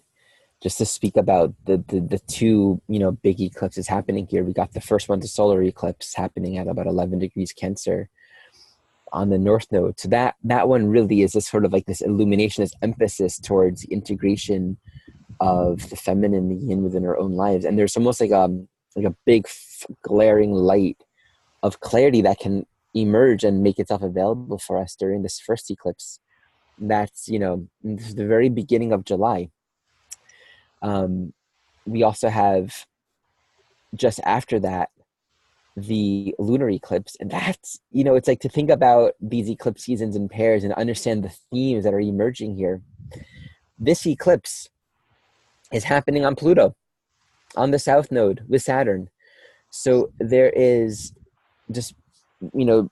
just to speak about the two, big eclipses happening here, we got the first one, the solar eclipse, happening at about 11 degrees Cancer on the North Node. So that one really is this sort of like this illumination, this emphasis towards the integration of the feminine, the yin within our own lives. And there's almost like a big glaring light of clarity that can emerge and make itself available for us during this first eclipse. That's, the very beginning of July. We also have, just after that, the lunar eclipse. And that's, it's like to think about these eclipse seasons in pairs and understand the themes that are emerging here. This eclipse is happening on Pluto, on the South Node with Saturn. So there is just,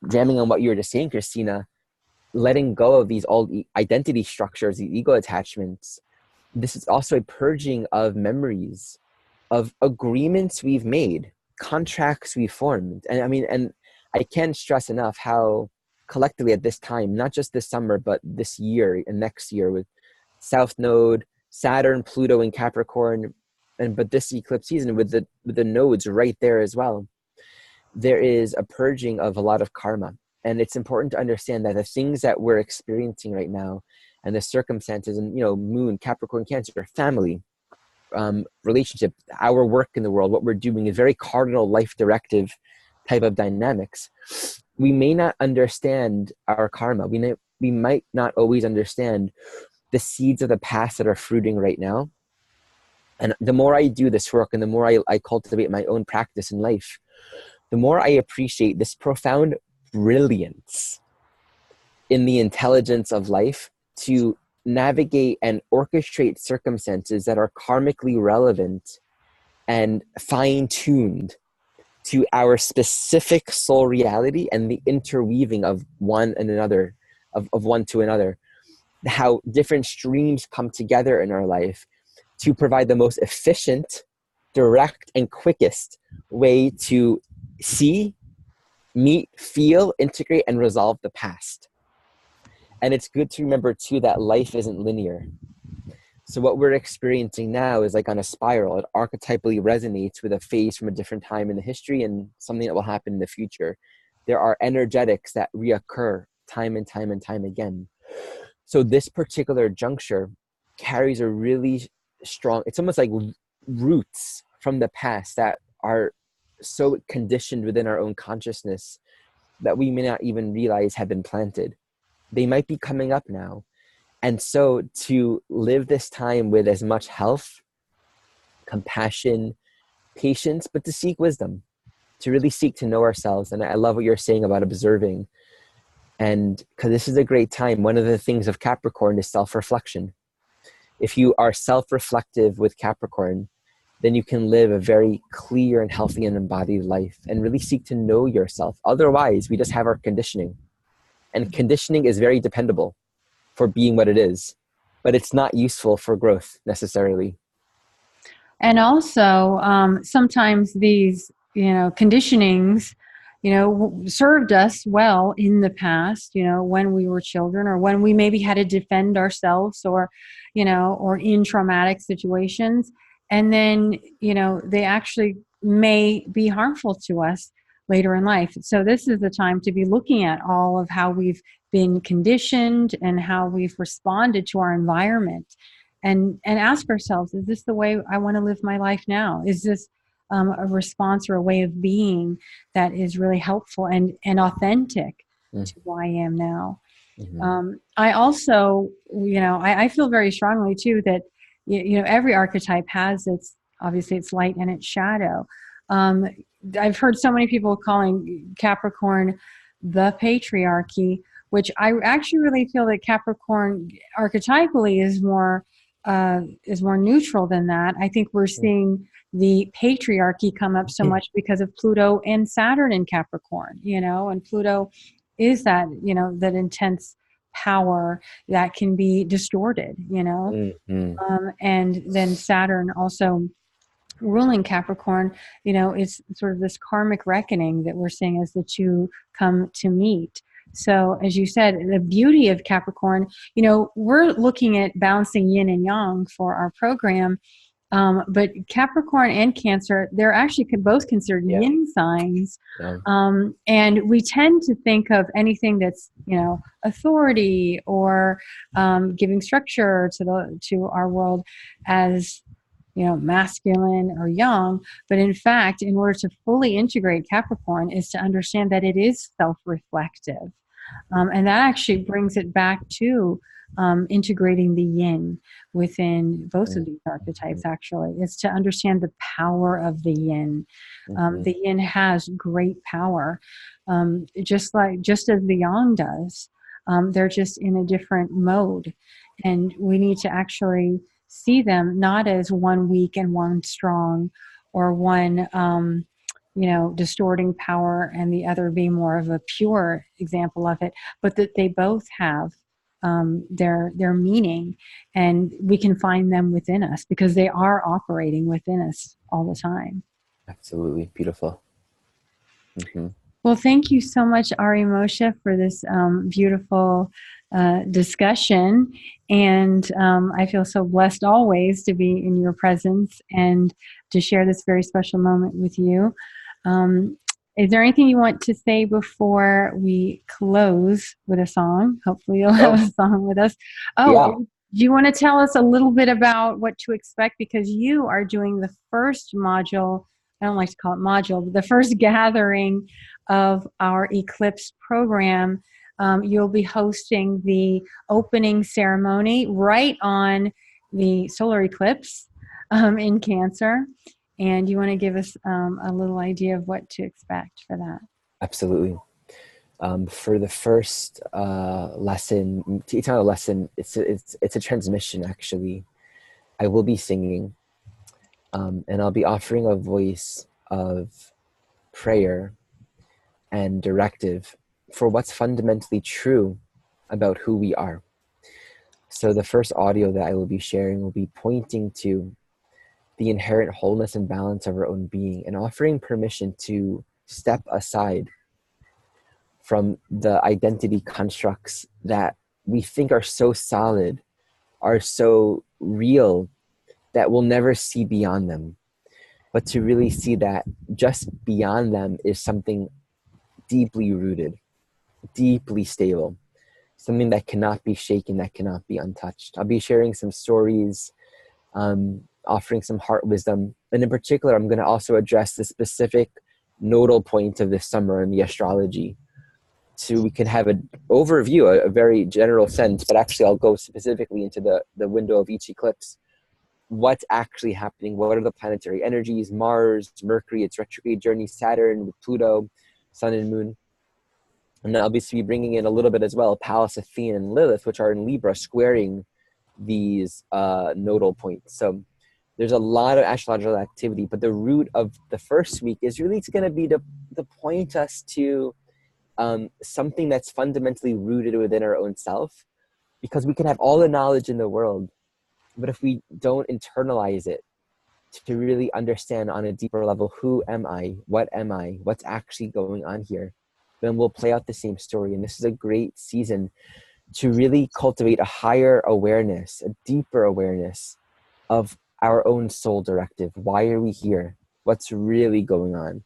jamming on what you were just saying, Christina, letting go of these old identity structures, the ego attachments. This is also a purging of memories, of agreements we've made, contracts we formed. And I can't stress enough how collectively at this time, not just this summer, but this year and next year with South Node, Saturn, Pluto, and Capricorn, but this eclipse season with the nodes right there as well, there is a purging of a lot of karma. And it's important to understand that the things that we're experiencing right now and the circumstances and, Moon, Capricorn, Cancer, family, relationship, our work in the world, what we're doing is very cardinal life directive type of dynamics. We may not understand our karma. We might not always understand the seeds of the past that are fruiting right now. And the more I do this work and the more I cultivate my own practice in life, the more I appreciate this profound brilliance in the intelligence of life to navigate and orchestrate circumstances that are karmically relevant and fine-tuned to our specific soul reality and the interweaving of one and another, of one to another. How different streams come together in our life to provide the most efficient, direct, and quickest way to see, meet, feel, integrate, and resolve the past. And it's good to remember too that life isn't linear. So what we're experiencing now is like on a spiral. It archetypally resonates with a phase from a different time in the history and something that will happen in the future. There are energetics that reoccur time and time and time again. So this particular juncture carries a really strong, it's almost like roots from the past that are so conditioned within our own consciousness that we may not even realize have been planted. They might be coming up now. And so to live this time with as much health, compassion, patience, but to seek wisdom, to really seek to know ourselves. And I love what you're saying about observing. And because this is a great time, one of the things of Capricorn is self-reflection. If you are self-reflective with Capricorn, then you can live a very clear and healthy and embodied life and really seek to know yourself. Otherwise, we just have our conditioning. And conditioning is very dependable for being what it is, but it's not useful for growth necessarily. And also, sometimes these, conditionings, served us well in the past, when we were children, or when we maybe had to defend ourselves, or, or in traumatic situations. And then, they actually may be harmful to us later in life. So this is the time to be looking at all of how we've been conditioned and how we've responded to our environment, and ask ourselves, is this the way I want to live my life now? Is this a response or a way of being that is really helpful and authentic to who I am now? I also, I feel very strongly too that, every archetype has obviously its light and its shadow. I've heard so many people calling Capricorn the patriarchy, which I actually really feel that Capricorn archetypally is more neutral than that. I think we're seeing the patriarchy come up so much because of Pluto and Saturn in Capricorn, and Pluto is that, that intense power that can be distorted, and then Saturn also ruling Capricorn, is sort of this karmic reckoning that we're seeing as the two come to meet. So as you said, the beauty of Capricorn, we're looking at balancing yin and yang for our program. But Capricorn and Cancer, they're actually both considered yin signs. And we tend to think of anything that's, authority or giving structure to our world as, masculine or yang. But in fact, in order to fully integrate Capricorn is to understand that it is self-reflective. And that actually brings it back to integrating the yin within both of these archetypes, actually. Is to understand the power of the yin. The yin has great power, just as the yang does. They're just in a different mode. And we need to actually see them not as one weak and one strong, or one distorting power and the other being more of a pure example of it, but that they both have their meaning, and we can find them within us because they are operating within us all the time. Absolutely. Beautiful. Well, thank you so much, Ari Moshe, for this beautiful discussion. And I feel so blessed always to be in your presence and to share this very special moment with you. Is there anything you want to say before we close with a song? Hopefully you'll have a song with us. Do you want to tell us a little bit about what to expect? Because you are doing the first module, I don't like to call it module, but the first gathering of our eclipse program. You'll be hosting the opening ceremony right on the solar eclipse in Cancer. And you want to give us a little idea of what to expect for that? Absolutely. For the first lesson, it's not a lesson, it's a transmission, actually. I will be singing, and I'll be offering a voice of prayer and directive for what's fundamentally true about who we are. So the first audio that I will be sharing will be pointing to the inherent wholeness and balance of our own being, and offering permission to step aside from the identity constructs that we think are so solid, are so real, that we'll never see beyond them. But to really see that just beyond them is something deeply rooted, deeply stable, something that cannot be shaken, that cannot be untouched. I'll be sharing some stories offering some heart wisdom. And in particular, I'm going to also address the specific nodal point of this summer in the astrology. So we can have an overview, a very general sense, but actually I'll go specifically into the window of each eclipse. What's actually happening? What are the planetary energies? Mars, Mercury, its retrograde journey, Saturn, with Pluto, Sun and Moon. And I'll be bringing in a little bit as well, Pallas, Athena, and Lilith, which are in Libra, squaring these nodal points. So there's a lot of astrological activity, but the root of the first week is really going to be to point us to something that's fundamentally rooted within our own self, because we can have all the knowledge in the world, but if we don't internalize it to really understand on a deeper level, who am I, what's actually going on here, then we'll play out the same story. And this is a great season to really cultivate a higher awareness, a deeper awareness of our own soul directive. Why are we here? What's really going on?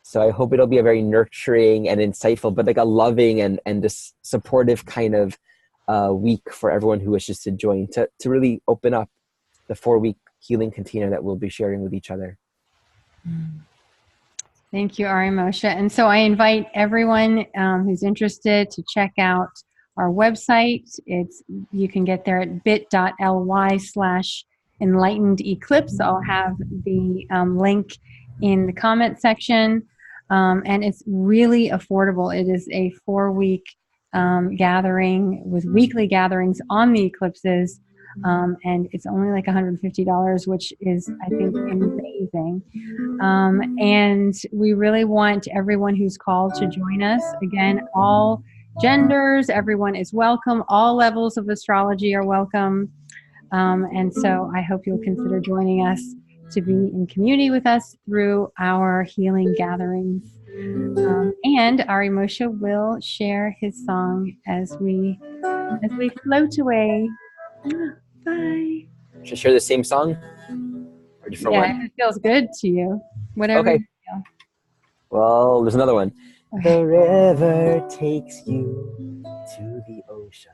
So I hope it'll be a very nurturing and insightful, but like a loving and just supportive kind of week for everyone who wishes to join, to really open up the 4-week healing container that we'll be sharing with each other. Thank you, Ari Moshe. And so I invite everyone who's interested to check out our website. You can get there at bit.ly/Enlightened Eclipse. I'll have the link in the comment section. And it's really affordable. It is a 4-week gathering with weekly gatherings on the eclipses. And it's only like $150, which is, I think, amazing. And we really want everyone who's called to join us. Again, all genders, everyone is welcome. All levels of astrology are welcome. And so I hope you'll consider joining us to be in community with us through our healing gatherings. And Ari Moshe will share his song as we float away. Bye. Should I share the same song? Or different one? Yeah, it feels good to you. Whatever Okay. you feel. Well, there's another one. Okay. The river takes you to the ocean.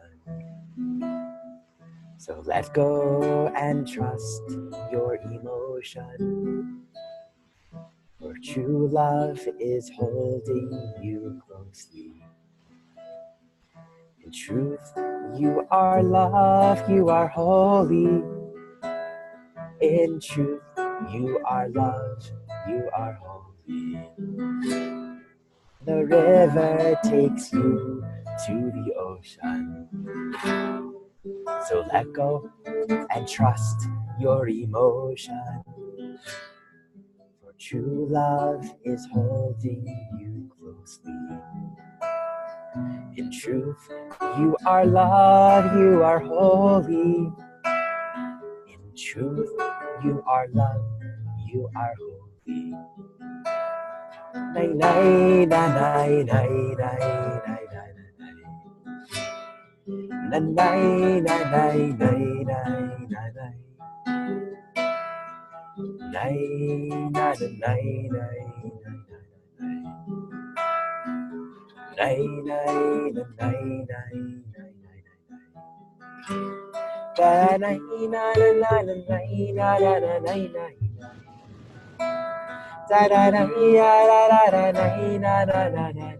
So let go and trust your emotion. For true love is holding you closely. In truth, you are love, you are holy. In truth, you are love, you are holy. The river takes you to the ocean. So let go and trust your emotion. For true love is holding you closely. In truth, you are love, you are holy. In truth, you are love, you are holy. Nay, nay, nay, nay, nay, nay, nay, nay, nay. Nay, nay, nay, nay, nay, nay, nay, nay. Nay, nay, nay, nay, nay, nay. Nay, nay, nay, nay, nay, nay, nay. Da nay, na na na na nay, na na na nay, nay. Da da nay, da da da da nay, na na na na nay.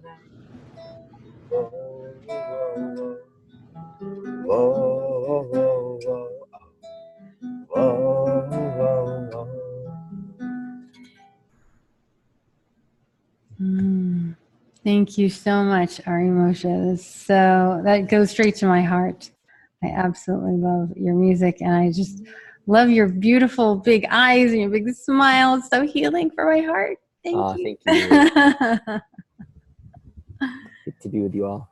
Whoa, whoa, whoa, whoa, whoa, whoa, whoa. Thank you so much, Ari Moshe. So that goes straight to my heart. I absolutely love your music, and I just love your beautiful big eyes and your big smile. It's so healing for my heart. Thank you. Thank you. Good to be with you all.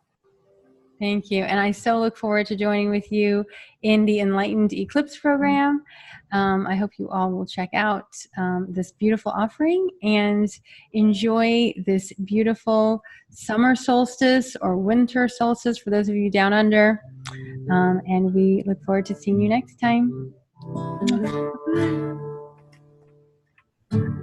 Thank you. And I so look forward to joining with you in the Enlightened Eclipse program. I hope you all will check out this beautiful offering and enjoy this beautiful summer solstice or winter solstice for those of you down under. And we look forward to seeing you next time. Bye.